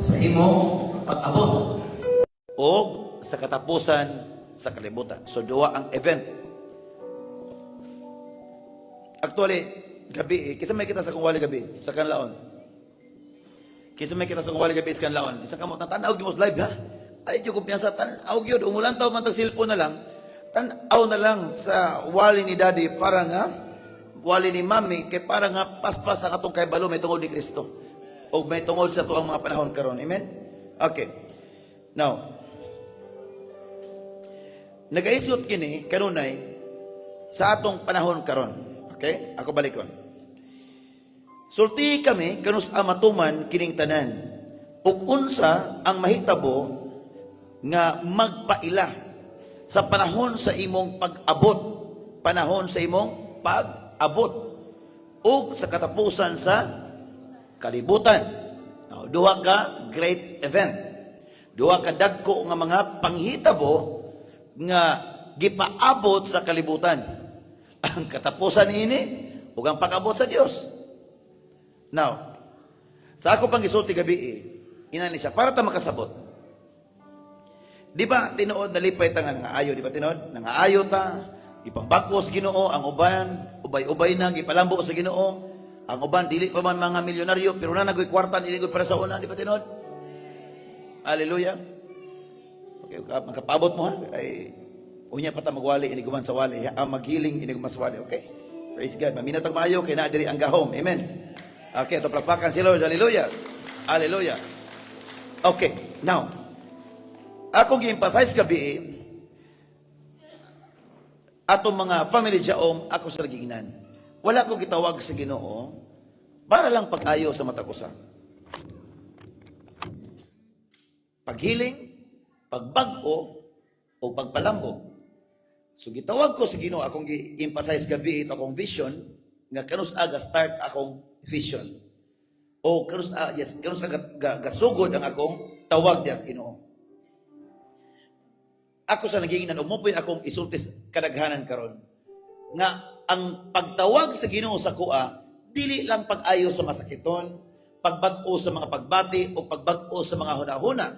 sa imong pag-abot o sa katapusan sa kalibutan. So duwa ang event. Actually, gabi, kisa may kita sa kung wali gabi, sa kanlaon. Kisa may kita sa kung wali gabi sa kanlaon. Isa kamot, tanaw yung live ha. Ay, yung kumpiyansa, tanaw yun, umulan tao man tag cellphone na lang, tanaw na lang sa wali ni daddy, para nga, wali ni mami, kay para nga paspas ang atong kay balo, may tungod ni Kristo. O may tungod sa tuang mga panahon karon. Amen? Okay. Now, nagaisot kini, kanunay, sa atong panahon karon. Okay? Ako balikon. Sulti kami, kanus amatuman, kining tanan. Ug unsa ang mahitabo, nga magpaila sa panahon sa imong pag-abot, panahon sa imong pag-abot ug sa katapusan sa kalibutan. Now, duha ka great event, duha ka dagko nga mga panghitabo nga gipaabot sa kalibutan, ang katapusan ini ug ang pag-abot sa Dios. Now, sa ako pang gisulti gabi, inani siya para ta makasabot. Di ba tinuod nalipay ta nga nangaayo, di ba tinuod? Nangaayo ta, ipambakos Ginoo, ang uban ubay-ubay na gipalambo sa Ginoo. Ang uban dili pa man mga milyonaryo pero na nagoy kwarta iligod para sa una, di ba tinuod? Hallelujah. Okay, makapabot mo ha. Ay unya pa ta magwali ini guman sa wali, ang maghiling ini guman sa wali, okay? Praise God. Maminatag maayo kay na diri ang gahom. Amen. Okay, to plapakan si Lord. Hallelujah. Hallelujah. Okay, now ako gi-emphasize gabi atong mga family jaom ako sa giingnan. Wala ko gitawag sa Ginoo para lang pag-ayo sa matag usa. Paghiling, pagbag-o o pagpalambo. So gitawag ko sa Ginoo akong gi-emphasize gabi ito akong vision nga kanus aga start akong vision. O kanus aga gasugod ang akong tawag diya sa Ginoo. Ako sa naginginan, umupoy akong isultis kadaghanan karon nga ang pagtawag sa Ginoo sa kuha, dili lang pag-ayo sa masakiton, pagbag-o sa mga pagbati o pagbag-o sa mga hunahuna.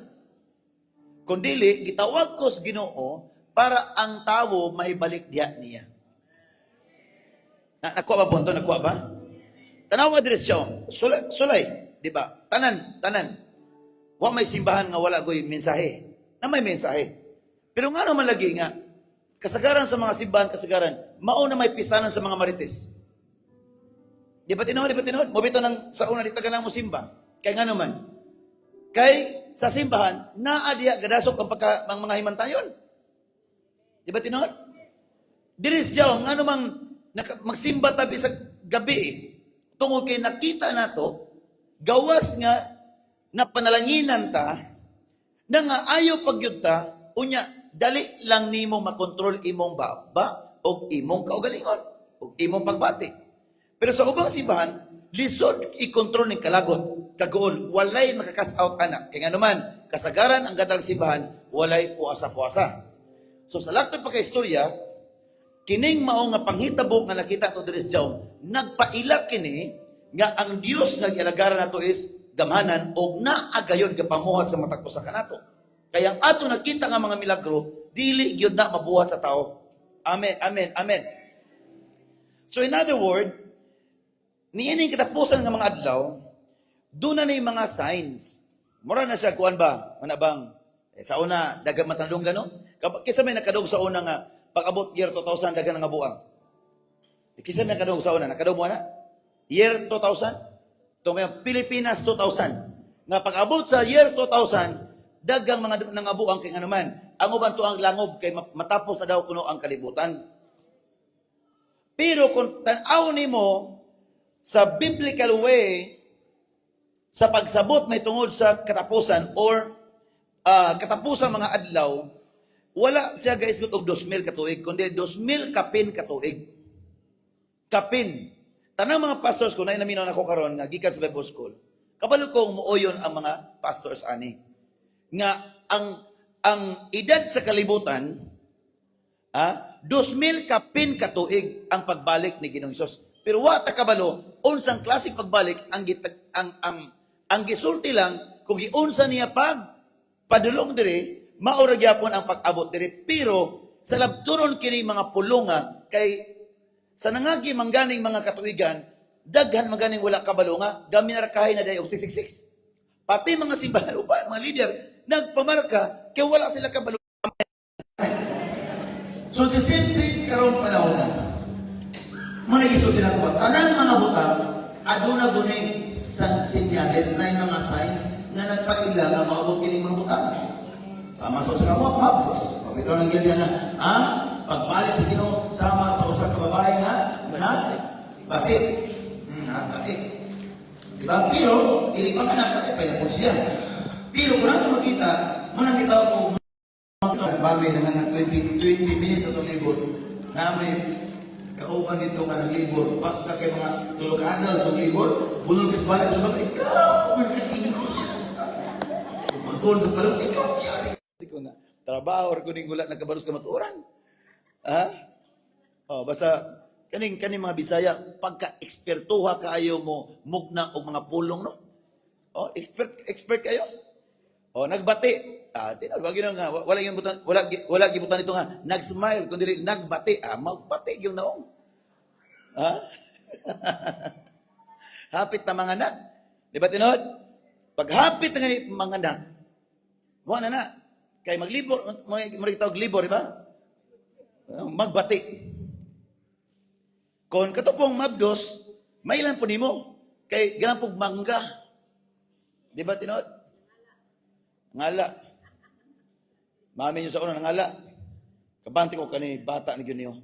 Kundili, gitawag ko sa Ginoo para ang tawo maibalik diya niya. Nakuha ba punto? Nakuha ba? Tanaw nga diri siya. Sulay, di ba? Tanan. Wa may simbahan nga wala goy mensahe. Na may mensahe. Pero nga naman lagi nga, kasagaran sa mga simbahan, kasagaran, mauna may pistanan sa mga marites. Di ba tinood? Mabito ng sa una, di taga mo simba. Kaya nga naman, kay sa simbahan, naadya gadasok ang mga himantayon. Di ba tinood? Diris diyaw, nga namang magsimba tabi sa gabi, tungkol kay nakita na to, gawas nga na panalanginan ta, na nga ayaw pagyud ta, unya, dali lang nimo makontrol imong baba o imong kaugalingon o imong pagbati. Pero sa ubang simbahan, lisod i-control ng kalagot, kagool, walay makakas out anak. Kaya nga naman, kasagaran ang gadalang simbahan, walay puasa-puasa. So sa laktod pagka-istorya, kining mao nga panghitabo nga nakita to diri sa Diyaw, nagpaila kini nga ang Dios nga gialagaran nato is gamhanan o naagayon gapamuhat sa matag usa kanato. Kaya ang ato nakita nga mga milagro, dili gyud na mabuhat sa tao. Amen, amen, amen. So in other word, niining katapusan nga mga adlaw, doon na yung mga signs. Mura na siya, kuan ba? Ano bang? Sa una, dagang matandong gano? Kisa may nakadog sa una nga, pag-abot year 2000, dagang nga buang. Kisa may nakadog sa una, nakadog mo na? Year 2000? Ito may Pilipinas 2000. Nga pag-abot sa year 2000, dagang mga nangabuang kay nga naman. Ang uban to ang langob kay matapos na daw kuno ang kalibutan. Pero kung tan-aw nimo sa biblical way sa pagsabot may tungod sa katapusan or katapusan mga adlaw, wala siya guys og 2,000 katuig, kundi 2,000 kapin katuig. Kapin. Tanang mga pastors ko na inaminaw ako karon nga gikan sa Bible School. Kabalo ko muuyon ang mga pastors ani. Nga ang edad sa kalibutan 2,000 kapin katuig ang pagbalik ni Ginoong Hesus. Pero wa ta kabalo unsang klaseng pagbalik ang gisulti lang kung giunsa niya pag padulong diri, maura gyapon ang pag-abot diri. Pero sa labturon kini mga pulonga kay sa nangagi mangganing mga katuigan, daghan maganing wala kabalo nga gamin ra kahay na day og 666. Pati mga simbahan uban, mga leader nagpamarka kay wala sila kabalo. So the same thing karon panahon na. Muna gisulti na ko, tanang mga butang aduna gunay sa sinyales na yung mga signs nga nagpaila nga maabot kining mga butang. Sama sa usa ka mo, mabdos. Pag ito nang gilya nga, pagbalik sa Ginoo sama sa usa ka babae nga bati. Bati. Diba? Pero, hindi pa ka nakapay na siya. Pero kung natin makita, muna kita ko bagoy na nga 20 minutes atong libor na may kauban dito ka ng libor basta kay mga tulog ka adlaw itong libor bulol ka sa balik sa balik ikaw magkatingin so magkon sa palong ikaw hindi ko na trabaho or kuning gulat nagkabalos ka matuoran basta kaning mga Bisaya pagka-ekspertuha kaayo mo mugna og mga pulong no expert kayo nagbati. Tinawag yun nga, wala gibutan ito nga, nag-smile, kundi nagbati. Magbati yung naong. Hapit na mga anak. Di ba tinod? Pag hapit na mga anak, wala na. Kaya maglibor, magitawag libor, di ba? Magbati. Kung katupong mabdos, may ilan po nimo. Kay ganang pong mangga. Di ba tinod? Ngala. Mami nyo sa una ngala. Kabanti ko kani bata ni gyud niyo.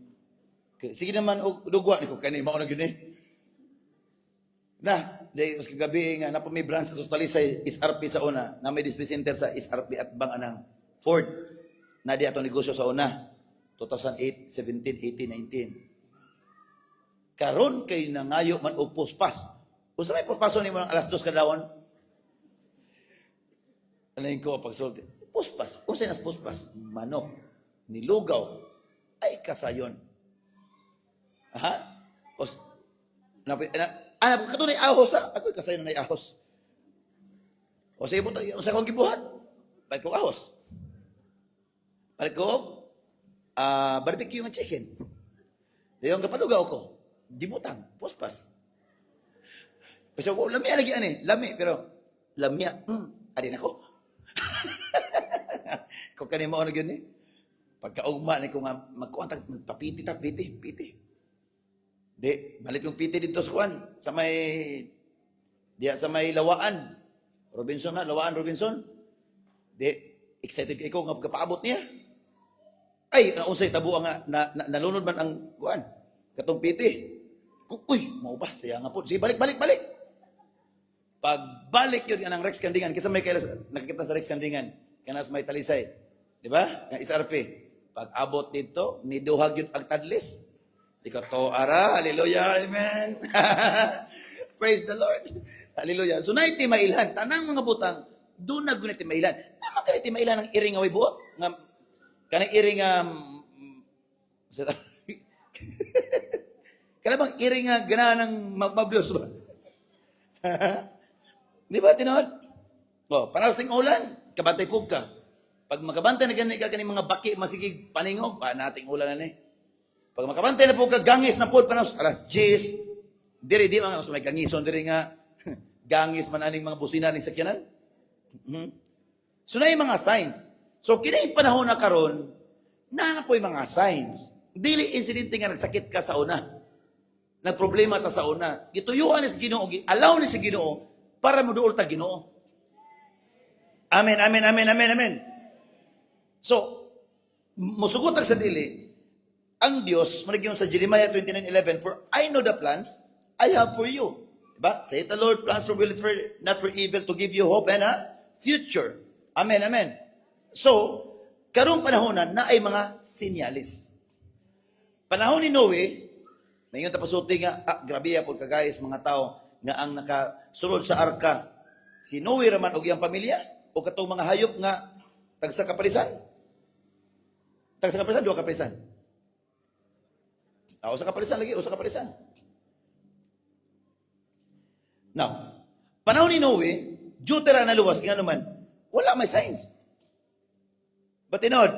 Sige naman og dugwa ni ko kani mao na gyud ni. Day us kagabi nga na may branch sa Talisay SRP sa una, na may display center sa SRP at bang anang Ford. Na di ato negosyo sa una. 2008, 17, 18, 19. Karon kay nangayo man og puspas. Usa may puspason nimo ng alas 2 kadawon. Alayin ko pagsulti. Puspas. Kung sinas puspas, manok, nilugaw, ay kasayon. Katunay ahos Ako'y kasayon na ahos. O sige po, sa kong gibuhat, balik ko ahos. Balik ko, barbecue ng chicken. Yung kapalugaw ko, dimutang, puspas. Kasi ko, lamia lagi lami, pero lamia, adin ako. Kung kanina mo yun pagkaugma na ko nga magkuantag, magpapiti. Di, balik yung piti dito sa kuan, sa may Lawaan. Lawaan Robinson. Di, excited ko nga pagkapaabot niya. Ay, unsay tabuan nga, nalunod man ang kuan, katong piti. Uy, mau ba? Siya nga po. Sige, balik. Pagbalik yun ng Rex Kandingan, kasi may nakikita sa Rex Kandingan, kanas may Talisay. Di ba? Ng SRP. Pag abot dito, niduhag yun ang tadlis. Di ka to, hallelujah, amen. Praise the Lord. Hallelujah. So, naiti mailhan. Tanang mga butang, doon na guniti mailhan. Naman ganiti mailhan ng iring away buot. Kanang iring, kanang iring gana ng mablos ba? Di ba, tinod? Panahos ting ulan, kabantay po ka. Pag makabantay na ganyan ka mga baki, masigig paningog, nating ulan na Pag makabantay na po ka, gangis na po, panahos, alas 10, di mga, so may gangison, diri nga, gangis man aning mga busina ng sakyanan. So na yung mga signs. So, kinay panahon na karon, na po yung mga signs. Dili insidente nga nagsakit ka sa una. Nagproblema ta sa una. Gituyuan ni sa Ginoo, allow ni sa Ginoo para mo duol ta Ginoo. Amen. So, musugot sa dili, ang Diyos, manigyon sa Jeremiah 29:11, for I know the plans I have for you. Diba? Say the Lord, plans for will, not for evil, to give you hope and a future. Amen. So, karong panahon na ay mga sinyalis. Panahon ni Noe, may yung tapasuti nga, grabe po kagayas mga tao nga ang nakasulod sa arka. Si Noe raman og iyang pamilya o katong mga hayop nga tagsa kapalisan. Dua kapalisan. Usa kapalisan. Now, panahon ni Noe, Jutera na luwas, nga naman, wala may signs. Batinod,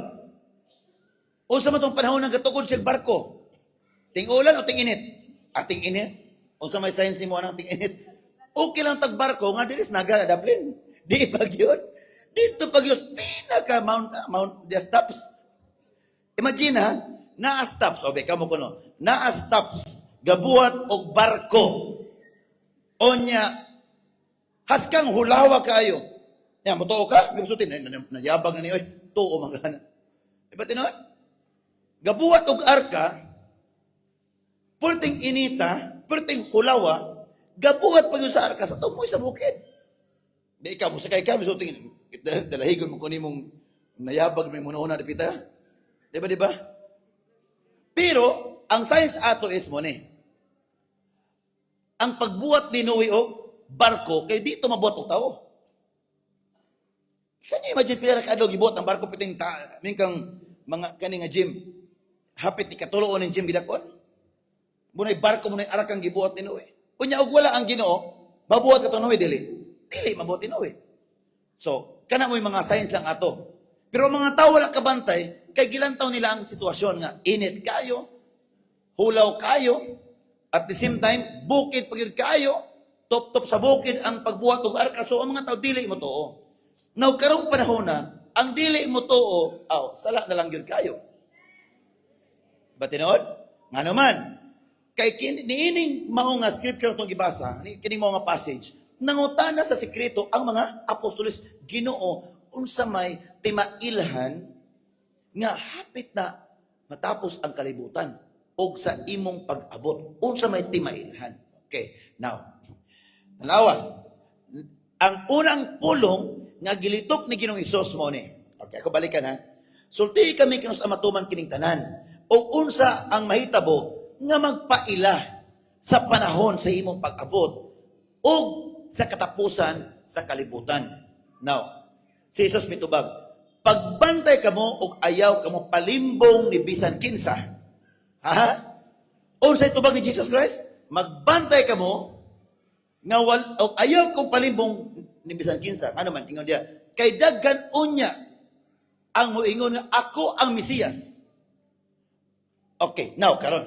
unsa man tong panahon ng gatukod siya barko? Ting-ulan o ting-init? Ting-init? Unsa may signs ni mo anang ting-init? Okay lang tagbarko, nga diris naga Dublin. Di pag yun. Dito pag yun, pinaka Mount the stops. Imagine ha, naa stops, obe, kamo kuno, naa stops, gabuhat og barko. Onya, haskang hulawa kayo. Yan, mutuo ka, may gusto nayabag na niyo, tuo magana. Diba tinuod? Gabuhat og arka, pulting inita, pulting hulawa, gabuhat pag yun sa arka, sa tumoy sa bukid. Di ikaw, musakay ka, gusto tingin, dalahigon mo kunin mong nayabag may muna-una na pita. Diba, diba? Pero, ang science ato is mo ni, ang pagbuhat ni Noe o barko, kay dito mabuhat o tao. Can you imagine pila na kaadlaw gibuhat ang barko piting mingkang mga kani nga gym. Hapit ni katuloon ng gym gidakon. Munay barko munay arakang gibuhat ni Noe. Unya og wala ang Ginoo, mabuhat ka to Noe dili. Dili mabuhat ni Noe. So, kana mo yung mga science lang ato. Pero ang mga tao wala kabantay, kay gilantaw nila ang sitwasyon nga init kayo, hulaw kayo, at the same time, bukid pagid kayo, top-top sa bukid ang pagbuhat og arka. So, ang mga tao dili mo too. Now, karong panahon na, ang dili mo too, sala na lang yun kayo. Batinood? Nga naman, kay niining mao nga scripture itong ibasa, kining mao nga passage, nangutana sa sekreto ang mga apostoles, Ginoo, unsa may timailhan nga hapit na matapos ang kalibutan o sa imong pag-abot. Unsa may timailhan. Okay, now, nalawa, ang unang pulong nga gilitok ni Ginoong Hesus mo ni. Okay, ako balikan ha. Sulti kami kinus amatuman kining tanan. O unsa ang mahitabo nga magpaila sa panahon sa imong pag-abot o sa katapusan sa kalibutan. Now, si Jesus mitubag, pagbantay kamo og ayaw kamo palimbong ni bisan kinsa. Ha? Unsa itubag ni Jesus Christ? Magbantay kamo nga og ayaw kong palimbong ni bisan kinsa. Ano man ingon dia? Kay daghan unya ang moingon nga ako ang Mesiyas. Okay, now karon.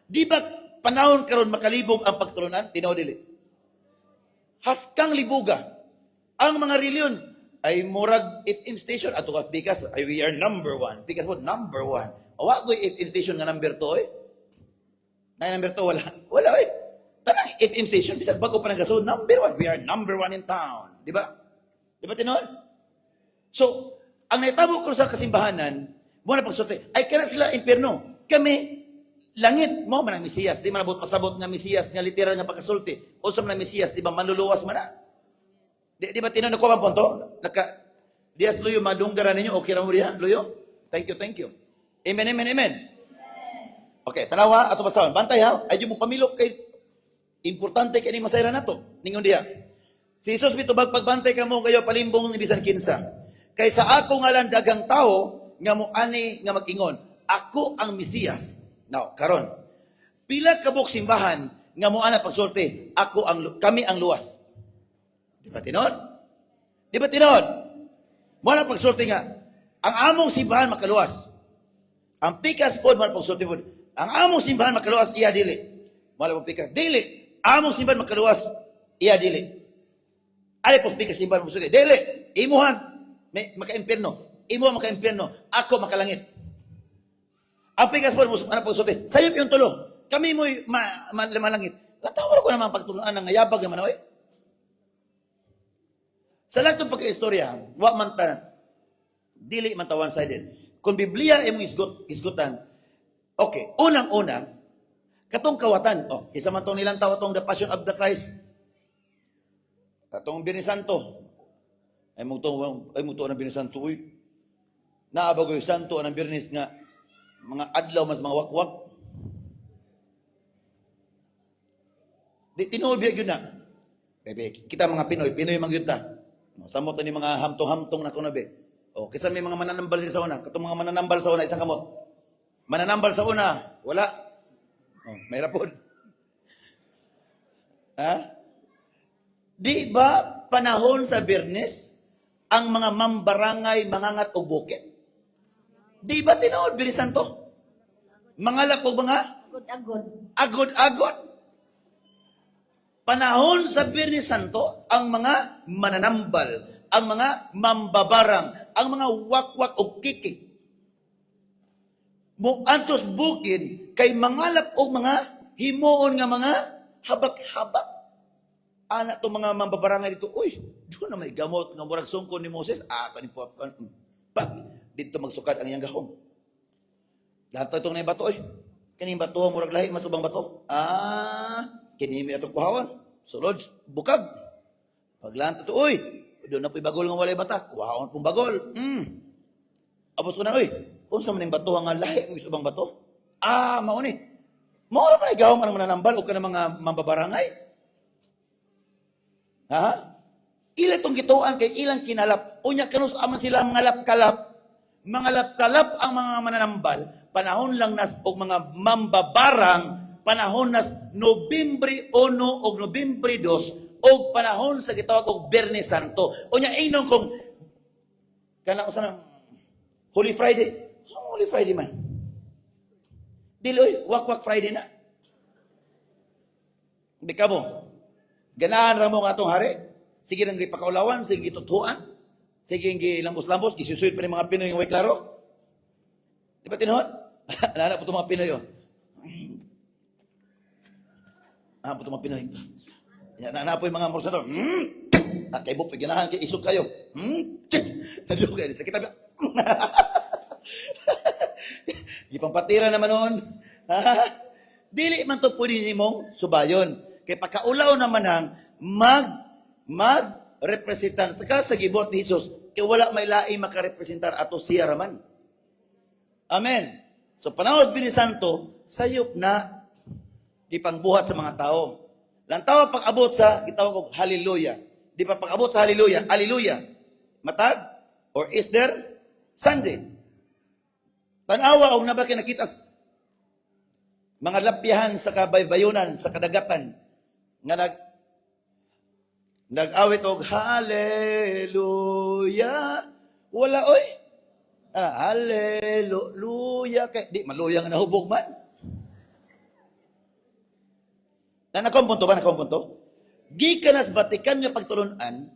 Di ba panahon karon makalibog ang pagtulunan? Tinuod dili. Haskang libuga. Ang mga reliyon ay murag FM station ato ka because we are number one. Because what? Number one. Awa ko FM station nga number 2 eh. Na number 2 wala. Wala eh. Tanang FM station bisag bago pa nagaso number 1. We are number 1 in town. Di ba? Di ba tinuod? So, ang naitabo ko sa kasimbahanan, mo na pagsulti, ay kana sila impierno. Kami langit mo man ang Mesiyas. Di man abot pasabot nga Mesiyas nga literal nga pagkasulti. O sa man Mesiyas, di ba manluluwas man na? Di ba tinuod na ko man punto? Dias luyo madunggaran ninyo. Okay ra mo diha, luyo? Thank you, thank you. Amen, amen, amen. Okay, tanawa ato basahon. Bantay ha. Ay mo pamilok kay importante kini masayra nato. Ningon diha. Si Jesus mitubag pagbantay kamo kayo palimbong ni bisan kinsa. Kay sa ako nga lang dagang tao nga mo ani nga mag-ingon, ako ang Mesiyas. Now, karon. Pila kabuk simbahan nga mo ana pagsulti, kami ang luwas. Di ba tinod? Di ba tinod? Mo ana pagsulti nga ang among simbahan makaluwas. Ang pikas pod man pagsulti pod. Ang among simbahan makaluwas iya dili. Wala pong pikas dili. Among simbahan makaluwas iya dili. Ali po pikas simbahan mo suli. Dili. Imuhan maka-impierno. Imo maka-impierno. Ako makalangit. Ang pikas pod mo ana pagsulti. Sayop yung tulo. Kami mo malangit. Latawar ko naman pagtulunan ng yabag naman oy. Sa lahat ng pagka-istorya, wa man ta dili man ta one-sided. Kung Biblia ay mong isgutan, okay, unang-una, katong kawatan, isa man itong nilang tawatong The Passion of the Christ, katong Biyernes Santo, ay muto ng Biyernes Santo, uy, naabagoy Santo, anang Biyernes nga, mga adlaw, mas mga wakwak, di tinuod biyag yun na, kita mga Pinoy magyuta, samot ni mga hamtong-hamtong na kunabi, kaysa may mga mananambal din sa una. Katong mga mananambal sa una, isang kamot. Mananambal sa una, wala. May rapod. Ha? Di ba, panahon sa Biyernes ang mga mambarangay mangangat og bukid? Di ba tinuod, Biyernes Santo? Mangalap og mga Agod-agod. agod-agod. Panahon sa Biyernes Santo, ang mga mananambal, ang mga mambabarang, ang mga wakwak o kikik, mo antos bukid, kay mangalap og mga himuon nga mga habak-habak. Ana to mga mambabarangay dito, uy, doon na may gamot nga murag sungkon ni Moses, kanin po, pag, dito magsukat ang iyang gahom. Lahat itong na bato, oy. Kaning bato, murag lahi, masubang bato. Kinimi atong kuhawan. Sulod, bukag. Paglant ito, oy. Doon na po'y bagol nga walay bata. Kuhawan pong bagol. Apos ko na, oy. Kung sa maning bato, nga lahi, ang isubang bato. Mauni. Maura man ay gawang ang mananambal o ka ng mga mambabarangay. Ila itong gituan kay ilang kinalap. Unya kanus aman sila mga lap-kalap. Mga lap-kalap ang mga mananambal. Panahon lang nas o mga mambabarang, panahon nas Nobyembre 1 o Nobyembre 2 o panahon sa gitawag og Biyernes Santo. Unya inon kung kana usa nang Holy Friday. Holy Friday man. Diloy, wak-wak Friday na. Di ka mo. Ganahan ra mo nga itong hari. Sige nang gipakaulawan, sige gitutuan, sige gilambos-lambos, isusuyod pa ni mga Pinoy yung way klaro. Di ba tinuhon? Nana po itong mga Pinoy yun. Po itong mga Pinoy. Nana po yung mga morsador. Kay Bop, ganahan kay isog kayo. Nadlo kayo, sakit tabi. Gipampatira naman noon. Dili man to pwede ni mong subayon. Kay pagkaulaw naman ang mag-representan ka sa gibot ni Jesus, kay wala may laing makarepresentar ato siya raman. Amen. So panahon Biyernes Santo, sayop na ipangbuhat sa mga tao. Lang tao pag-abot sa gitawag og hallelujah. Di pa pag-abot sa hallelujah, hallelujah. Matag or Easter Sunday. Tanawa og nabaki nakitas mga lapyahan sa kabaybayonan sa kadagatan nga nag-awit og hallelujah. Wala oy. Hallelujah. Kay di maluya nga nahubog man. Nakong punto? Gikanas Batikan nga pagtulunan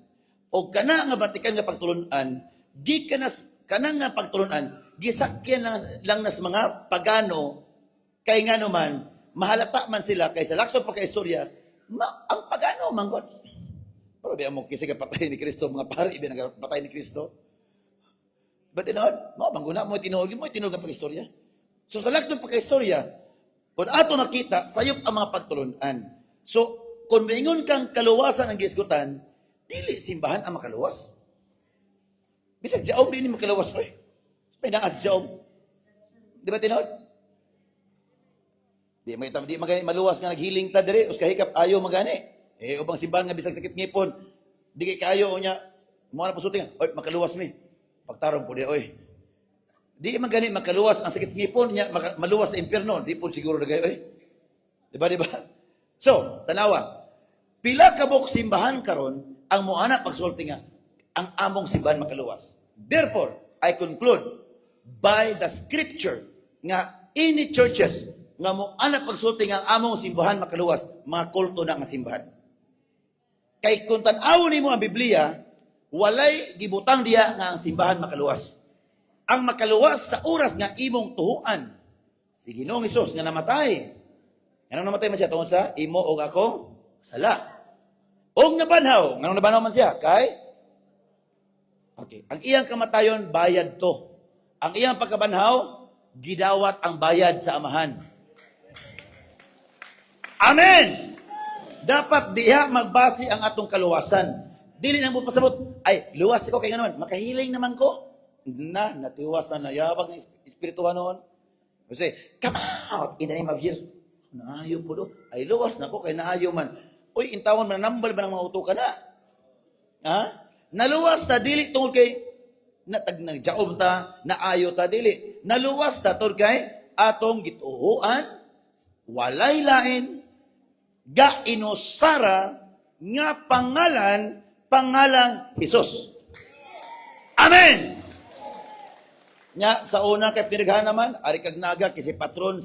o kana nga Batikan nga pagtulunan, gikanas kana nga pagtulunan, gisakyan lang nas mga pagano kay nga naman mahalata man sila kay sa lakto pa kay istorya, ang pagano manggod. Pero di mo kasi patay ni Kristo, mga pari ibig patay ni Kristo. But tinood, mangguna mo tinuod ang pag-istorya. So sa lakto pa kay istorya, kung ato makita, sayop ang mga pagtulunan. So, kung maingon kang kaluwasan ang gisgutan, dili simbahan ang makaluwas. Bisag jaob din ni makaluwas, oy. May naas jaob. Di ba tinood? Di magani maluwas nga naghiling ta dire, us kahikap ayo magani. Ubang simbahan nga bisag sakit ngipon, di kay kayo nya, mo na pasuting, oy makaluwas mi. Pagtarong po di, oy. Di magani makaluwas ang sakit ngipon nya, maluwas sa impierno, di po siguro na kayo, oy. Di ba? So, tanawa, pila kabok simbahan karon ang moana pagsulti nga ang among simbahan makaluwas. Therefore, I conclude by the scripture nga any churches nga moana pagsulti nga ang among simbahan makaluwas, mga kulto na nga simbahan. Kay kung tan-awon nimo ang Biblia, walay gibutang diya nga ang simbahan makaluwas. Ang makaluwas sa oras nga imong tuhuan si Ginoong Hesus nga namatay. Anong namatay man siya tungod sa imo og akong sala. Og nabanhaw, nganong nabanhaw man siya kay okay, ang iyang kamatayon bayad to. Ang iyang pagkabanhaw gidawat ang bayad sa amahan. Amen. Dapat diha magbase ang atong kaluwasan. Dili na mo pasabot, ay luwas ko kay ganon, makahiling naman ko. Natiwas na nayabag ng espirituhan noon. Kasi, come out in the name of Jesus. Naayo po do. Ay, luwas na ko kay naayo man. Uy, intawon man, nambal ba ng mga uto ka na? Naluwas ta, dili tungkol kay, nagjaob ta, naayo ta, dili. Naluwas ta, tungkol kay, atong gituhuan, walay lain, ga inusara, nga pangalan, pangalang Hesus. Amen! Nya, sa una kay pinaghan naman, ari kag naga, kasi patron,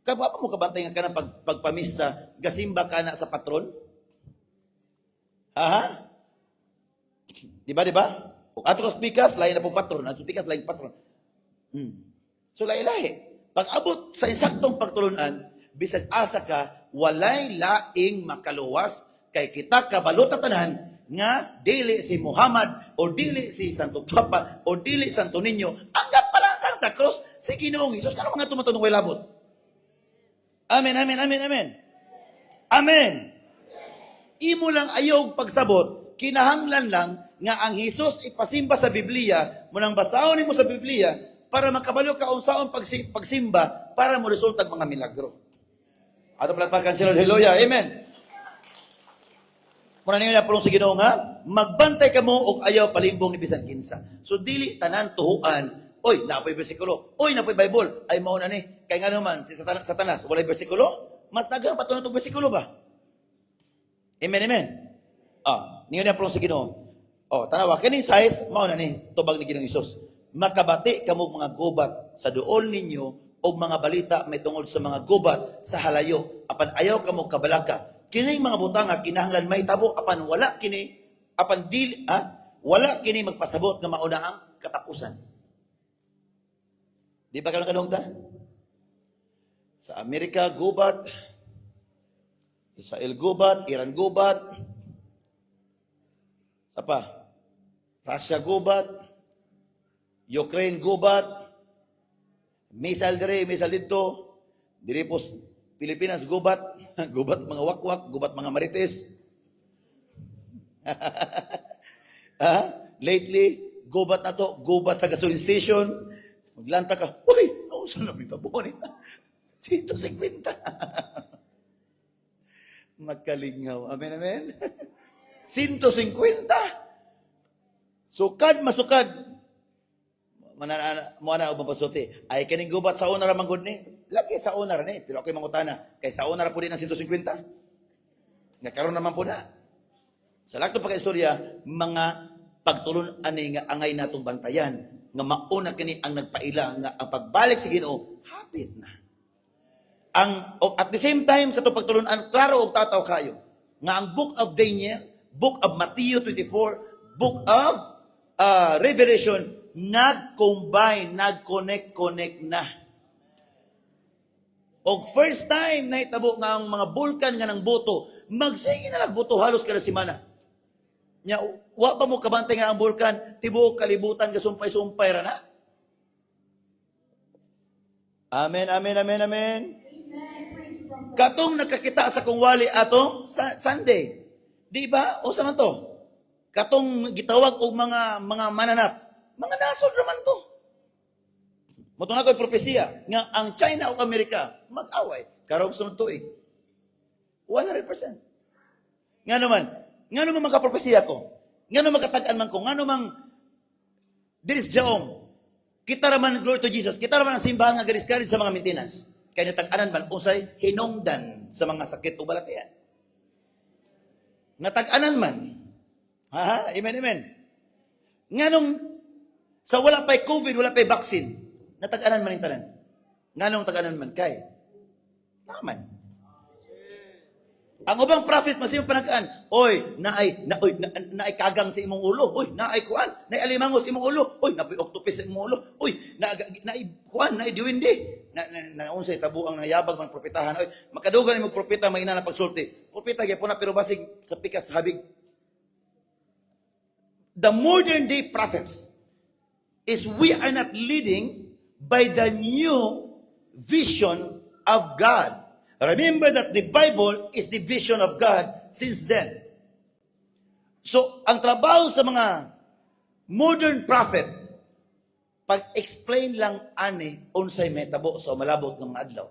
kapapa mo kabantay nga ka ng pagpamista, gasimba ka na sa patron? Ha? Di ba? Kung atros pikas, lain na po patron. Atros pikas, lain patron. So, lahi-lahi. Pag abot sa insaktong pagtulunan, bisag asa ka, walay laing makaluwas, kay kita kabalo tatanan, nga dili si Muhammad, o dili si Santo Papa, o dili Santo Niño, hanggang palansang sa cross, si Ginoong Isus. Kano mga tumatunong way labot? Amen, amen, amen, amen. Amen. Imo lang ayaw pagsabot, kinahanglan lang nga ang Hesus ipasimba sa Biblia, munang basahon mo sa Biblia, para makabalo ka unsaon pagsimba, para mo resultag mga milagro. Ato palakpakan sila, hallelujah, amen. Muna niyo na pulong sa Ginoo nga, magbantay ka mo og ayaw palimbong ni bisan kinsa. So dili tanan tuhuan, oy, napoy bersikulo, oy, napoy Bible, ay mao na ni. Kay nga naman, si Satanas, walay bersikulo, mas daghang patunod og bersikulo ba? Amen, amen. Niyo na pulong sa Ginoo. Tanawa, kini size, mao na ni, tubag ni Ginoong Hesus. Makabati kamo mga gubat sa duol ninyo o mga balita may tungod sa mga gubat sa halayo, apan ayaw kamo kabalaka. Kining mga butanga kinahanglan may tabo apan wala kini wala kini magpasabot nga mauna ang katapusan. Di ba karon kadungta? Sa Amerika gubat, Israel gubat, Iran gubat, sa pa? Russia gubat, Ukraine gubat, missile dire, missile dito, diri po Pilipinas gubat, gubat mga wakwak, gubat mga marites. Lately, gubat na to, gubat sa gasoline station. Maglanta ka, uy, saan na bitabo ni? 150. Magkalingaw. Amen, amen. 150. Sukad, masukad. Mo na ubang pasulti. Ay kining gubat sa una ra man gud ni. Lagi sa una ra ni, pero okay mangutana. Kay sa una ra pud ni ng 150. Nga karon naman po na. Sa lakto pagkaistorya, mga pagtulon ani nga angay natong bantayan nga mauna kini ang nagpaila nga ang pagbalik sa Ginoo hapit na. At the same time sa to pagtulunan, klaro og tataw kayo nga ang Book of Daniel, Book of Matthew 24, Book of Revelation nag-combine, nag-connect na. Og first time na itabo nga ang mga bulkan nga ng buto, magsige na nagbuto halos kada semana. Nya wa pa mo kabantay nga ang bulkan, tibuok kalibutan gasumpay-sumpay ra na. Amen, amen, amen, amen. Katong nakakita sa kung wali atong Sunday. Di ba? O sa man to? Katong gitawag og mga mananap. Mga nasod naman to. Mutong na ko'y propesya nga ang China o Amerika mag-away. Karong sunod to 100%. Nga naman magkapropesya ko. Nga naman magkatag-an man ko. Nga naman diris jaong. Kita raman, glory to Jesus, kita raman ang simbahan nga garis-garis sa mga maintenance. Kaya natag-anan man, usay hinungdan sa mga sakit o balatian. Natag-anan man. Amen, amen. Nga nung sa wala pa'y COVID, wala pa'y vaccine, natag-anan man yung tanan. Nga nung tag-anan man, kay naman. Ang ubang prophet, masiyong panagaan, naay kagang sa imong ulo, naay kuan, naay alimangos sa imong ulo, naay octopus sa imong ulo, naay kuan, naay diwindi, unsay tabuang nayabag man propetahan, makadugan imong propeta, may ina na pagsulti. Propeta, kaya po na, pero basig sa pikas, habig. The modern day prophets, is we are not leading by the new vision of God. Remember that the Bible is the vision of God since then. So, ang trabaho sa mga modern prophet, pag-explain lang ani unsay metabo sa malabot ng mga adlaw.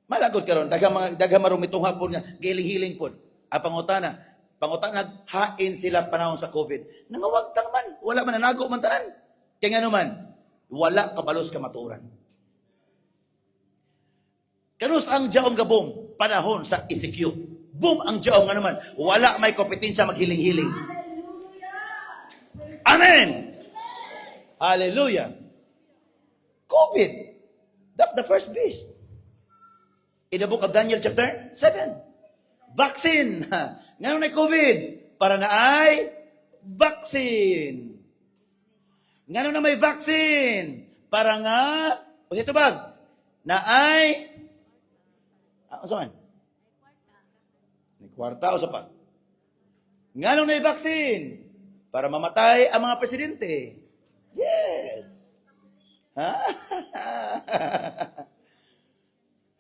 Malagod karon daghang marumitong hapon nga giling-hiling pod. Pangutana hain sila panahon sa COVID. Nangawagtang man, wala man nanago man tanan. Kaya nga naman, wala kabalos kamaturan. Kanus ang jaong gabong panahon sa Ezekiel. Boom ang jaong nga naman. Wala may kompetensya maghiling-hiling. Amen! Hallelujah! COVID. That's the first beast. In the book of Daniel chapter 7. Vaccine. Ngayon na COVID. Para na ay vaccine. Ngayon na may vaccine. Para nga, o ito ba? Na ay, ano sa man? May kwarta o sa pa? Ngayon na may vaccine. Para mamatay ang mga presidente. Yes. Ha?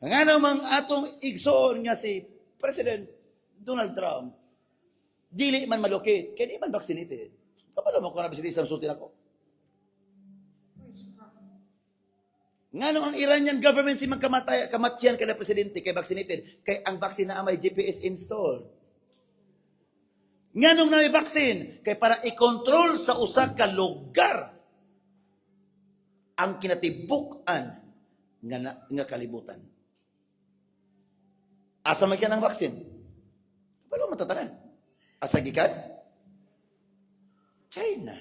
Nga namang atong igsoon nga si President Donald Trump, dili man malukit, kaya di man vaccinated. Kapalo mo ko na bisiti sa sultin ako. Nga nung ang Iranian government si kamatyan ka na presidente kay vaccinated, kay ang vaccine na may GPS install. Nga nung na may vaccine, kay para i-control sa usa ka lugar ang kinatibukan nga kalibutan. Asa man ng vaccine? Kapalo matatanan. Asa gikan? China.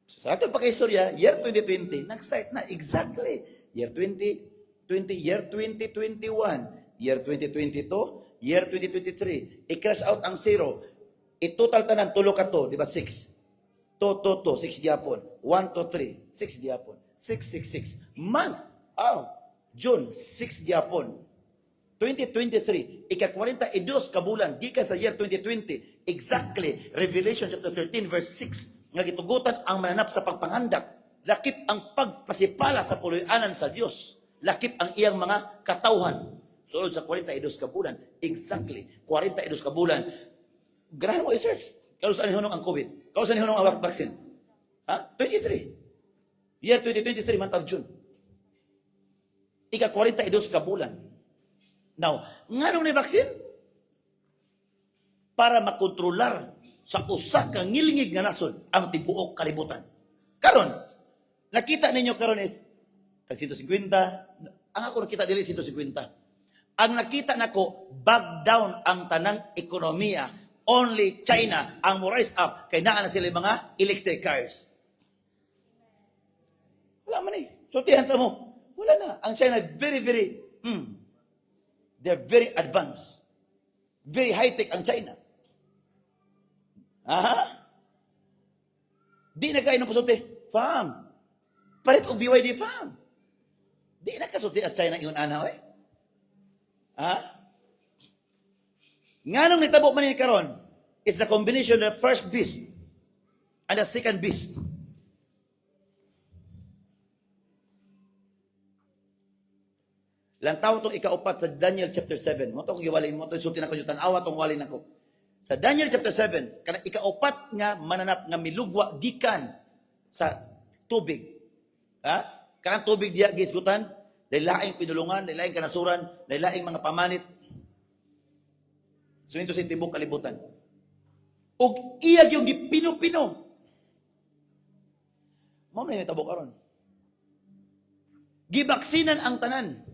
Sa ating pagkaistorya, year 2020, nag-start na exactly. Year 2020, year 2021, year 2022, year 2023. I-crash out ang zero. I-total tanan, tulo ka to, di ba? 6. 2, 6 gyapon. 1, 2, 3, 6 gyapon. 6, 6, 6. Month. June, 6 gyapon. 2023, ika-42 kabulan, gikan sa year 2020, exactly, Revelation chapter 13, verse 6, nga gitugutan ang mananap sa pagpangandak, lakip ang pagpasipala sa puloy-anan sa Dios, lakip ang iyang mga katawhan. Sulod sa 42 kabulan, exactly, 42 kabulan. Ganahan mo i-search. Kalusan ni Hunong ang COVID. Kalusan ni Hunong ang vaccine. 23. Year 2023, month of June. Ika-42 kabulan. Now, nga nung ni vaccine? Para makontrolar sa usa ka ngilingig nga nasod ang tibuok kalibutan. Karon, nakita ninyo karon is tag 150, ang ako nakita dili 150. Ang nakita nako, back down ang tanang ekonomiya. Only China ang mo rise up kay naa na sila mga electric cars. Wala man eh. Sultihan ta mo. Wala na. Ang China very they're very advanced. Very high-tech ang China. Di na kayo ng pasulti. Fam. Parit o BYD, fam. Di na kasulti as China yun, ana, eh. Nga nung nitabo man ni karon is the combination of the first beast and the second beast. Lantaw itong ikaupat sa Daniel chapter 7. Mo itong giwalin mo, itong sulti na ko yung tanawa, itong walin ako. Sa Daniel chapter 7, kanang ikaupat nga mananap nga milugwa gikan sa tubig. Kanang tubig diya gisgutan, lailaing pinulungan, lailaing kanasuran, lailaing mga pamanit. So ito sa tibok kalibutan. Og iyag yung gipino-pino. Mao na yung tabo karon. Gibaksinan ang tanan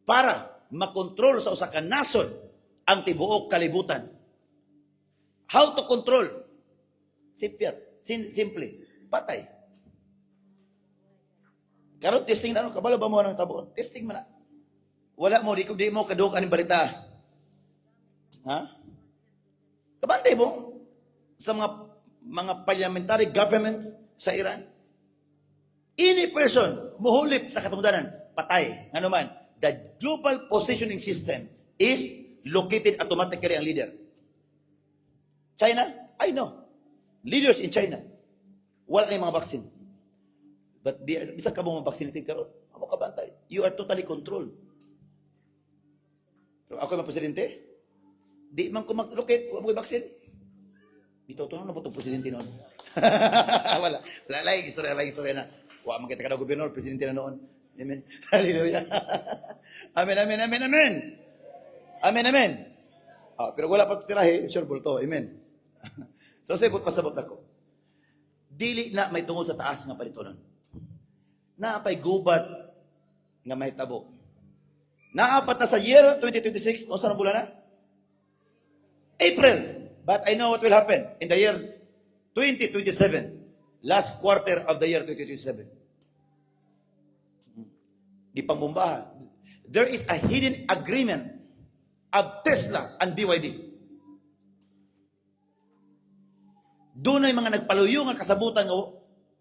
para makontrol sa usa ka nasod ang tibuok kalibutan. How to control? Simple. Patay. Karon testing na ano, kabalo ba mo ng tabo? Testing man na. Wala mo, di mo kadung aning balita. Kabantay mo sa mga parliamentary government sa Iran. Any person muhulip sa katungdanan, patay. Ano man, the global positioning system is located automatically ang leader. China, I know. Leaders in China, wala na yung mga vaccine. But bisa ka mo vaccinated karon, amo ka bantay. You are totally controlled. Pero ako yung presidente, di man ko mag-locate, wala mo yung vaccine. Dito na po itong presidente noon. Wala lang istorya na. Wala man kita ka na gobernador, presidente na noon. Amen. Hallelujah. Amen. Pero wala pa tirahe, sure bulto. Amen. So, sabot pasabot ako. Dili na may tungod sa taas nga palitonon. Naapay gubat nga may tabo. Naapat na sa year 2026, o saan ang bulan na? April. But I know what will happen in the year 2027. Last quarter of the year 2027. Di pambombahan. There is a hidden agreement of Tesla and BYD. Doon ay mga nagpaluyong ang kasabutan ng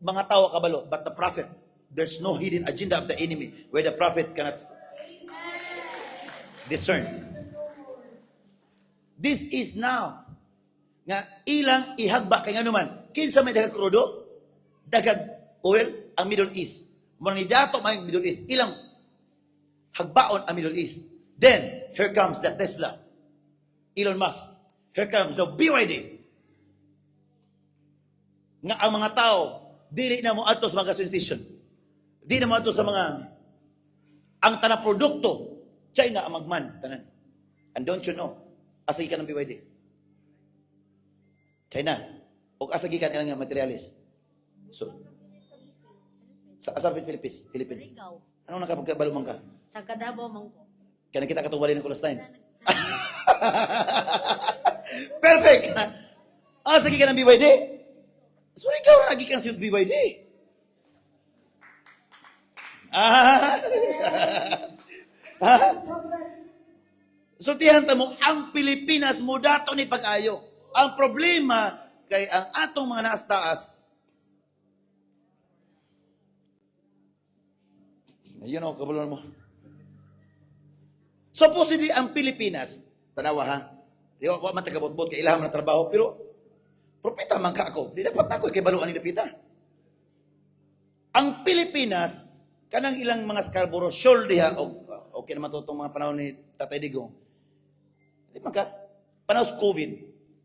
mga tao kabalo. But the prophet, there's no hidden agenda of the enemy where the prophet cannot discern. This is now nga ilang ihagba kay nganuman kinsa may dagag krudo, dagag oil ang Middle East. Muna ni dato may Middle East, ilang hagbaon ang Middle East. Then here comes the Tesla, Elon Musk. Here comes the BYD. Nga ang mga tao dili na mo adto sa mga gas station. Di na mo adto sa mga ang tanang produkto China ang magman tanan. And don't you know, asagi ka ng BYD. China. O asagi ka nilang materialis. So, sa Philippines. Ikaw. Anong nakapagkabalumang ka? Taga Davao man ko. Kaya nakita ka tuwalin ng last time. Perfect! Asagi ka ng BYD. So, ikaw nagi kang si BYD. So tiyan mo, ang Pilipinas mo dato ni pag-ayo. Ang problema kay ang atong mga naas taas. Ayun o, kabulon mo. Supposedly, ang Pilipinas, tanawa ha, di ba, man tagabot-bot, kay ilaham na trabaho, pero propeta man ka ako. Di dapat na ako, kay baluan ni Napita. Ang Pilipinas, kanang ilang mga Scarborough, Shoal diha, okay naman itong mga panahon ni Tatay Digong. Di man ka, panahon sa COVID,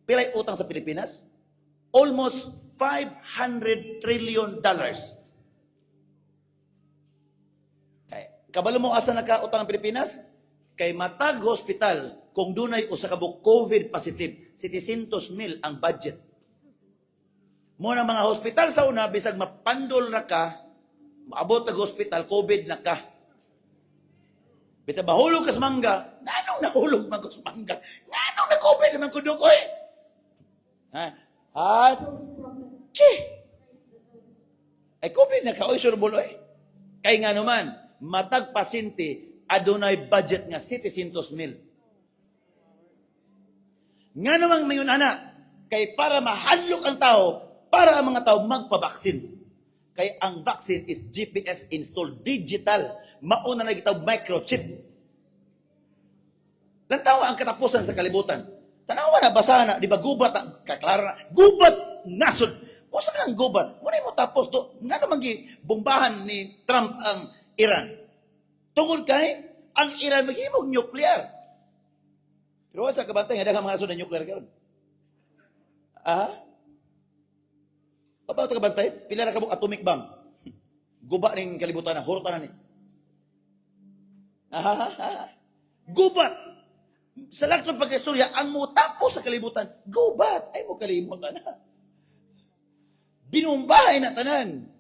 pilay utang sa Pilipinas? Almost $500 trillion. Kabalo mo asa naka-utang ang Pilipinas? Kay matag hospital, kung dunay usa ka buok COVID positive, 700,000 ang budget. Muna mga hospital sa una, bisag mapandol na ka, maabot ang hospital, COVID na ka. Bisa mahulog ka sa mangga, nanong nahulog man ko sa mangga? Nanong na-COVID naman ko doon, oy? At, ay COVID na ka, oy, surbol, oy. Kay nga naman, matag pasyente, adunay budget nga 700,000. Nga naman mayon ana, kay para mahadlok ang tao, para ang mga tao magpabaksin. Kay ang vaccine is GPS installed, digital. Mauna na gitawag microchip. Lantawa ang katapusan sa kalibutan. Tanawa na, basa na, di ba gubat, kaklara na, gubat, nasod. O saan ang gubat? Muna mo tapos, nga naman bombahan ni Trump ang Iran. Tungod kay, ang Iran maghimog nuclear. Pero wala sa kabantay, nga daghang mga nasod na nuclear karon. Apa ito kabantay? Pila na kabuk atomic bomb. Guba ning kalibutan na, hurutan na ni. Gubat! Sa lahat ng pagkastorya, ang mutapos sa kalibutan, gubat! Ay mo kalimutan na. Binumbahay na tanan.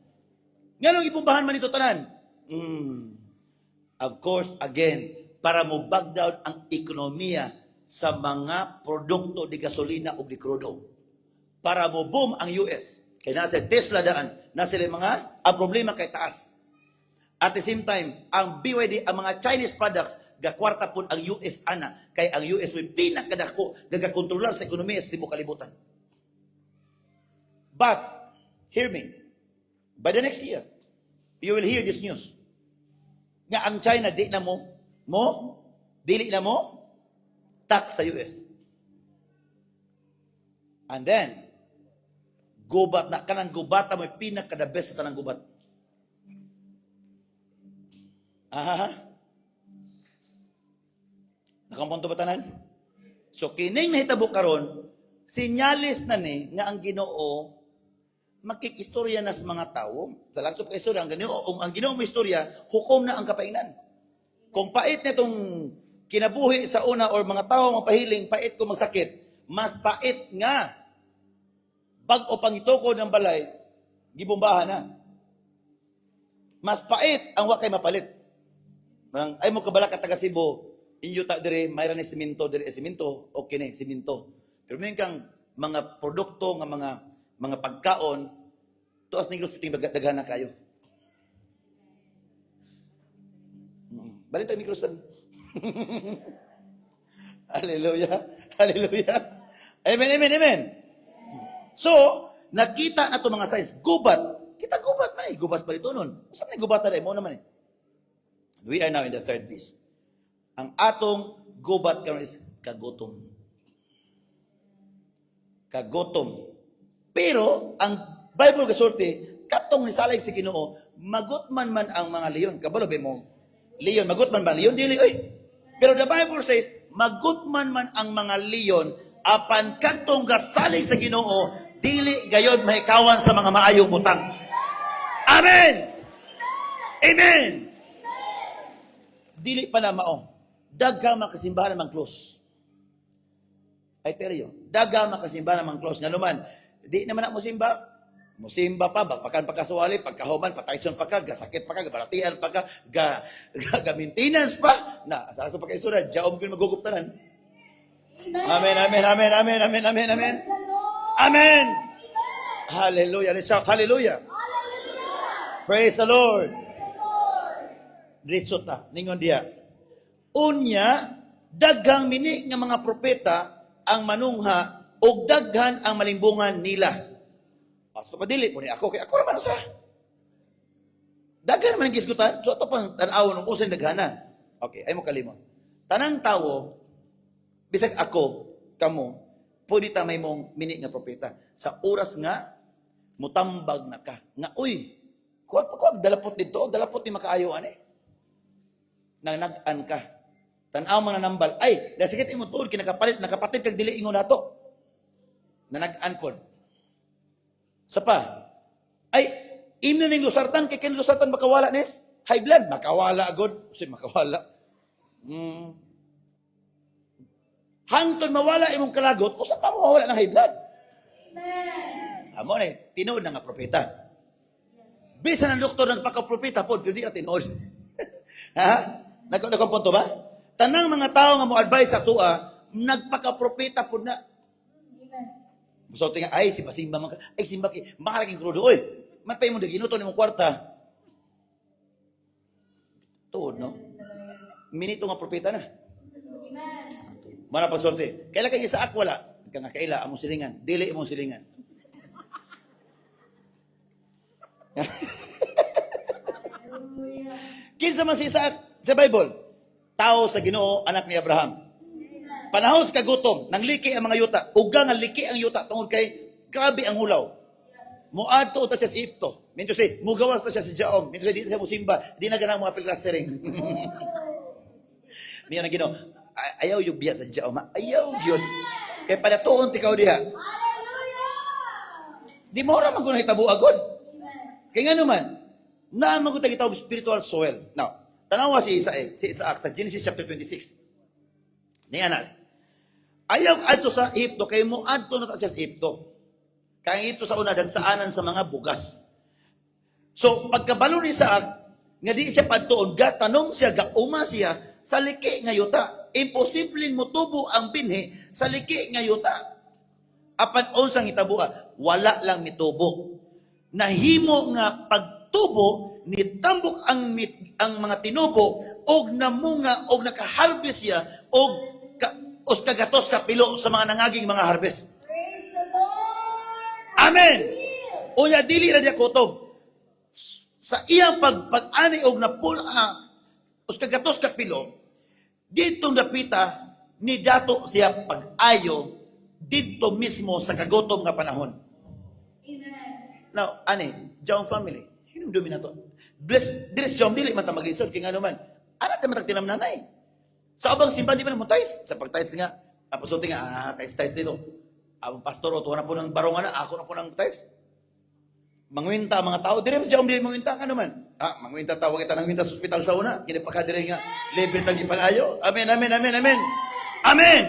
Nga nung ibumbahan man ito tanan? Of course, again, para mo back down ang ekonomiya sa mga produkto di gasolina o di krudo. Para mo boom ang US. Kaya nasa Tesla daan, nasa mga, ang problema kay taas. At the same time, ang BYD, ang mga Chinese products, gakwarta po ang US ana. Kaya ang US may pinakadako, gagakontrolar sa ekonomiya sa tibuok kalibutan. But, hear me, by the next year, you will hear this news. Nga ang China, dili na mo, tax sa US. And then, gubat na kanang gubata mo pinaka-the best sa tanang gubat. Nakampunto ba tanan? So kining nahitabo karon, sinyalis na ni nga ang Ginoo makikistorya na sa mga tao. Sa lahat ng istorya, ang Ginoo mo istorya, hukom na ang kapaingnan. Kung pait nitong kinabuhi sa una or mga tao mapahiling, pait ko magsakit, mas pait nga bag-o pangitoko ng balay, gibombahan na. Mas pait ang wakay mapalit. Marang, ay mo kabala ka taga Cebu, inyo ta dire, mayroon ni simento dire, simento, okay ni, simento. Pero may kang mga produkto, nga mga pagkaon, tuas Negros piting daghan na kayo. Balik tayo Negros. Hallelujah. Hallelujah. Amen, amen, amen. So, nakita na ito mga signs. Gubat. Kita gubat man eh. Gubat pa rito nun. Saan na gubat na mo naman eh? We are now in the third beast. Ang atong gubat karon is kagutom. Kagutom. Pero, ang Bible kasulti, katong nisalig si Ginoo, magutman man ang mga leon. Kabalo ba mo? Leon, magutman ba? Leon, dili, oy. Pero the Bible says, magutman man ang mga leon, apan katong gasalig sa Ginoo, dili gayod mahikawan sa mga maayong butang. Amen! Amen! Dili pa na mao. Daga makasimbahan naman close. I tell you, daga makasimbahan naman close. Nga naman, di naman na mo simba. Musimba pa, bagpakan pa ka suwali, pagkahuman, patayson pa ka, gasakit pa ka, gabaratian pa ka, maintenance pa. Na, sa ko pa kayo sunod, jaom ko maguguptanan. Amen, amen, amen, amen, amen, amen, amen. Amen. Hallelujah. Let's shout, hallelujah. Praise the Lord. Diretso ta, ningon diya. Unya, daghang mini nga mga propeta ang manungha o daghan ang malimbungan nila. So padili po ni ako, kaya ako naman sa. Daghan naman ang gisgutan. So ito pang tanaw ng usan daghana. Okay, ay mo kalimo. Tanang tao, bisag ako, kamo, pwede ta may mong mini nga propeta. Sa oras nga, mutambag na ka. Nga, uy, kuwag, dalapot dito, dalapot ni makaayo, nang nag-an ka. Tanaw mo na nambal. Ay, nasikit imo tuod, nakapatid kag dili ingon nato. Na nag-an po. Sa pa, ay, imna ning lusartan, kay kin lusartan makawala nis? High blood, makawala agod. Kasi makawala. Hangtod mawala imong kalagot, usa pa mawala ng high blood. Amen. Amo na, tinuod na nga propeta. Bisa ng doktor nagpaka-propeta po, hindi ka tinuod. Ha? Nagkong punto ba? Tanang mga tao nga mo advise sa tua, nagpaka-propeta po na. So tinga, ay, simba man ka. Ay, simba ki. Mahalaking krudo. Oy, mapay mo na ginuto ni mong kwarta. Tuod, no? Minito nga propeta na. Mana pa sorte. Kaila kay Isaak wala. Ka nga kaila among silingan. Dili imong silingan. Kinsa man si Isaak sa Bible? Tao sa Ginoo, anak ni Abraham. Panahon sa kagutom, nang liki ang mga yuta. Uga nga liki ang yuta tungod kay grabe ang hulaw. Muadto ta siya sa Ipto. Minto say, mugawas ta siya sa Jaom. Minto say, di na siya musimba. Di na ganang mga pilastering. Miya na Ginoo, ayaw yung biya sa Jaom. Ayaw yun. Kaya padatuon tikaw diha. Di mo raman kung nakitabu agod. Kaya nga naman, naaman ko tagitaw spiritual soil. Now, tanawa si Isaac sa Genesis chapter 26. Ni anak. Ayaw adto sa Ipto kay mo adto na ta siya sa Ipto. Kay ito sa una dagsaanan sa mga bugas. So pagkabalo ni Isaac nga di siya padtuon tanong siya gauma siya sa liki nga yuta. Imposibleng motubo ang binhi sa liki nga yuta. Apan unsang hitabo wala lang mitubo. Nahimo nga pagtubo nitambok ang mga tinubo og namunga og nakaharvest siya og os kagatos kapilo sa mga nangaging mga harvest. Praise the Lord! Amen! Unya dili ra diya kutob. Sa iyang pag-ani og napula os kagatos kapilo, dito dapita ni dato siya pag-ayo dito mismo sa kagutom nga panahon. Amen. Now, Jaong family, hinumdumi na to. Bless, diris Jaong dili man ta maglisod kay nganuman. Anak naman tagtinam nanay. Sa abang simbahan, di ba naman tayo? Sa pag-tiles nga, pasunti nga, tiles dito. Ang pastor, o tuwa na po ng barongan na, ako na po ng tiles. Mangwinta mga tao, di rin siya umili mangwinta ka naman. Mangwinta tawag kita ng winta sa hospital sa una, kinipaka di rin nga, libre tagi pag-ayo. Amen, amen, amen, amen. Amen!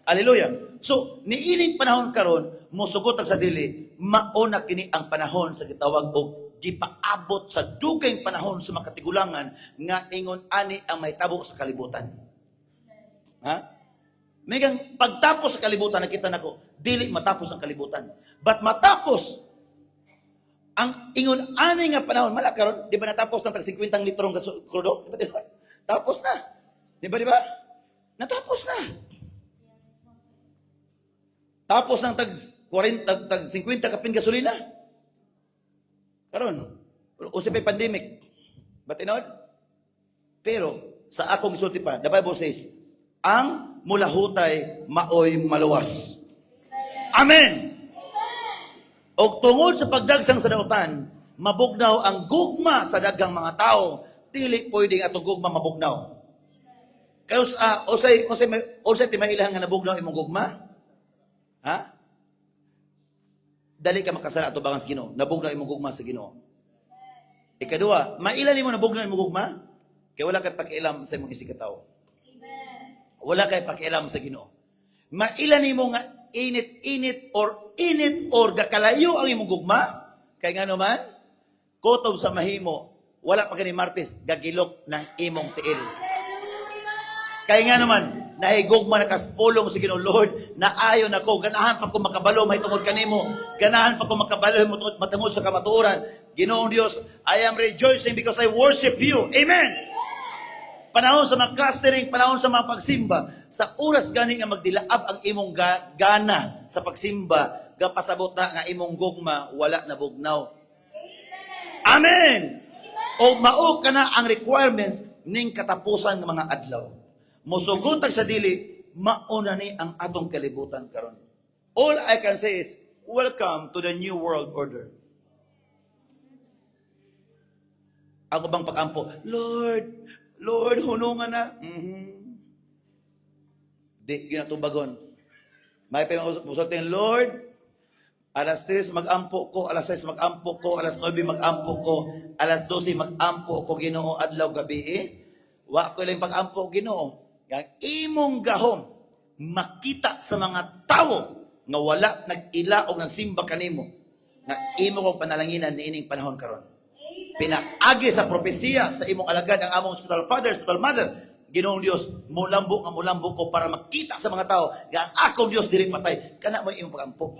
Hallelujah. So, niining panahon karon, musugot ang sa dili, mauna kini ang panahon sa gitawag og gipaabot sa dugay panahon sa mga katigulangan nga ingon ani ang may tabo sa kalibutan. Ha? May kang pagtapos sa kalibutan, nakita nako, dili matapos ang kalibutan. But matapos ang ingon ani nga panahon, mala karon, di ba natapos ng tag 50 litrong krudo? Di ba? Tapos na. Di ba? Natapos na. Tapos ng tag 40, tag 50 kapin gasolina. Karon, usip ay pandemic. But you know, pero sa akong isulti pa, the Bible says, ang mulahutay maoy maluwas. Amen. Og tungod sa pagdagsang sa dautan, mabugnaw ang gugma sa daghang mga tao. Dili pwedeng atong gugma mabugnaw. Kaya usay timailahan nga nabugnaw imong gugma? Ha? Dali ka makasala ato bangang sa Ginoo. Nabugnaw imong gugma sa Ginoo. Ikadua, mailan nimo nabugnaw imong gugma? Kaya wala kay pakialam sa imong isikataw. Wala kay pakialam sa Ginoo. Mailan nimo nga init or gakalayo ang imong gugma? Kay nga naman, kutob sa mahimo, wala pa gani Martes, gagilok ng imong tiil. Kaya nga naman, nahigugma na kaspulong sa Ginoo, Lord, naayon ako, ganahan pa ko makabalo, may tungod kanimo, ganahan pa ko makabalo, matungod sa kamatuoran. Ginoong Diyos, I am rejoicing because I worship you. Amen! Panahon sa mga clustering, panahon sa mga pagsimba, sa oras gani nga magdilaab ang imong gana sa pagsimba, gapasabot na nga imong gugma, wala na bugnaw. Amen! O mao ka na ang requirements ning katapusan ng mga adlaw. Musuguntag sa dili, mauna ni ang atong kalibutan karon. All I can say is, welcome to the new world order. Ako bang pag-ampo, Lord, hunungan na. Di, ginatubagon. May pag-usatin, Lord, alas 3 mag-ampo ko, alas 6 mag-ampo ko, alas 9 mag-ampo ko, alas 12 mag-ampo ko, Ginoo adlaw gabi. Wa ko lang pag-ampo, Ginoo. Yang imong gahom makita sa mga tao nga wala nag-ila o nagsimba kanimo na imo kong panalanginan niining panahon karon. Pinaagi sa propesiya sa imong alagad ang among spiritual father, spiritual mother, Ginoong Dios, mulambo ko para makita sa mga tao nga ang akong Dios dili patay. Kana mo imong pagampo.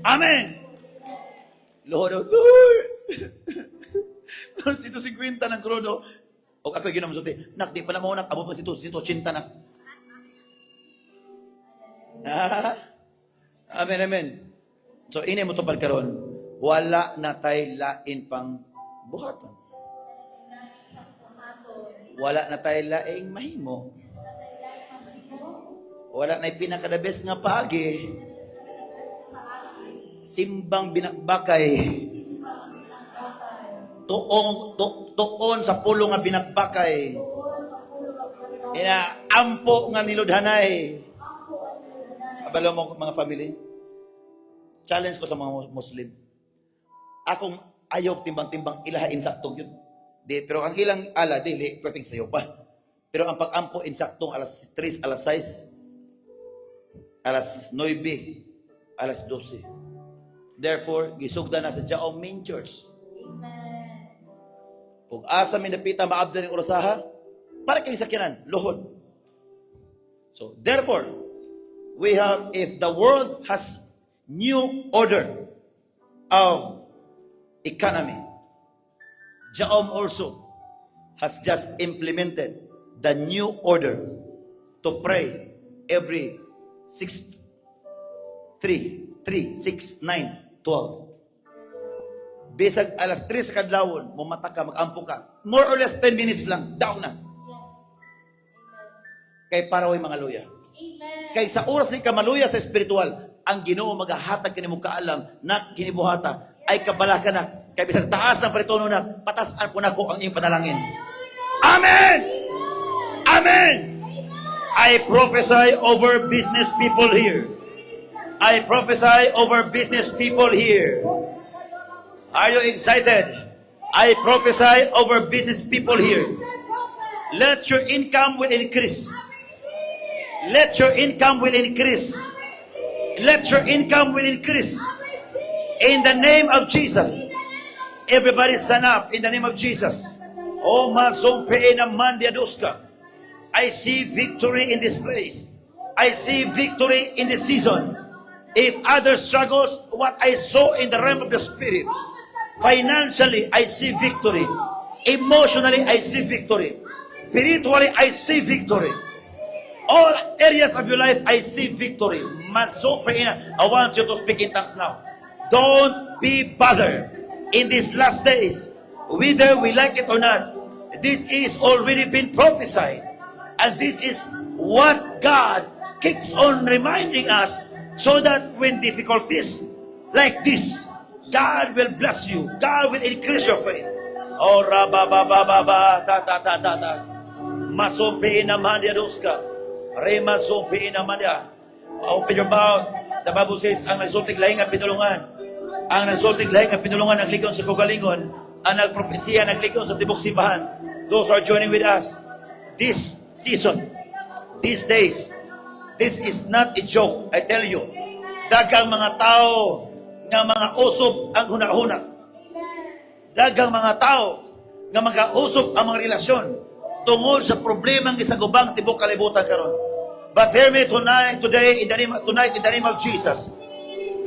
Amen. Lord. Lord, 150 ng krudo. O ako yung ginamasuti, nak, di pa na mo nak, abot pa 180 nak. Amen. So, ini mo to pagkaroon, wala na tay lain pang buhaton. Wala na tay laing mahimo. Wala na pinakadabes nga paagi. Simbang binakbakay. Tuon sa pulo nga binakbakay. Ina ampo nga niludhanay. Abalo mo mga family. Challenge ko sa mga Muslim. Akong ayaw timbang-timbang ilahain saktong yun. Di, pero ang ilang ala, dili, kwating sayo pa. Pero ang pag-ampo insaktong alas 3, alas 6, alas 9, alas 12. Therefore, gisugda na sa Jaom Main Church. Kung asa minapita maabda ng orasaha, para kayong sakyanan, lohod. So, therefore, we have, if the world has new order of economy, Jaom also has just implemented the new order to pray every 3, 6, 9, 12. Bisag alas 3 sa kadlawon, mumata ka, mag-ampo ka. More or less 10 minutes lang, down na. Yes. Kay para way mga luya. Amen. Kay sa oras ni kamaluya sa espiritual, ang Ginoo magahatag kanimo kaalam na kinibuhata ay kabala ka na. Kay bisag taas ng paritono na, patasan ko nako ang iyong panalangin. Amen! Amen! I prophesy over business people here. I prophesy over business people here. Are you excited? I prophesy over business people here. Let your income will increase. Let your income will increase. Let your income will increase. In the name of Jesus. Everybody stand up in the name of Jesus. Oh, mazompe na mandiaduska. I see victory in this place. I see victory in this season. If others struggles, what I saw in the realm of the spirit, financially, I see victory. Emotionally, I see victory. Spiritually, I see victory. All areas of your life, I see victory. I want you to speak in tongues now. Don't be bothered in these last days, whether we like it or not. This is already been prophesied. And this is what God keeps on reminding us, so that when difficulties like this, God will bless you. God will increase your faith. Oh, rababababa, ta. Masompe na mandiaduska. Rema sompe na mandia. Open your mouth. The Bible says, ang nagsultig lahing ang pinulungan. Ang nagsultig lahing ang pinulungan naglikon sa kugalingon. Ang nagpropesya naglikon sa tibok simbahan. Those are joining with us. This season, these days, this is not a joke. I tell you, dagang mga tao nga mga usob ang hunahuna. Dagang mga tao nga mga usob ang mga relasyon tungod sa problema ng isang ubang tibok kalibutan karon. But hear me today in the name of Jesus.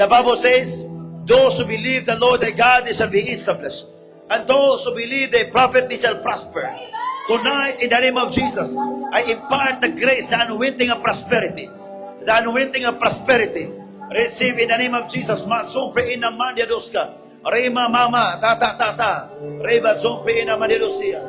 The Bible says, those who believe the Lord their God, they shall be established. And those who believe the prophet, they shall prosper. Tonight, in the name of Jesus, I impart the grace, the anointing of prosperity. The anointing of prosperity. Receive in the name of Jesus. Masumpe ina mandiaduska. Rema mama, ta. Reba sumpe ina mandiadusia.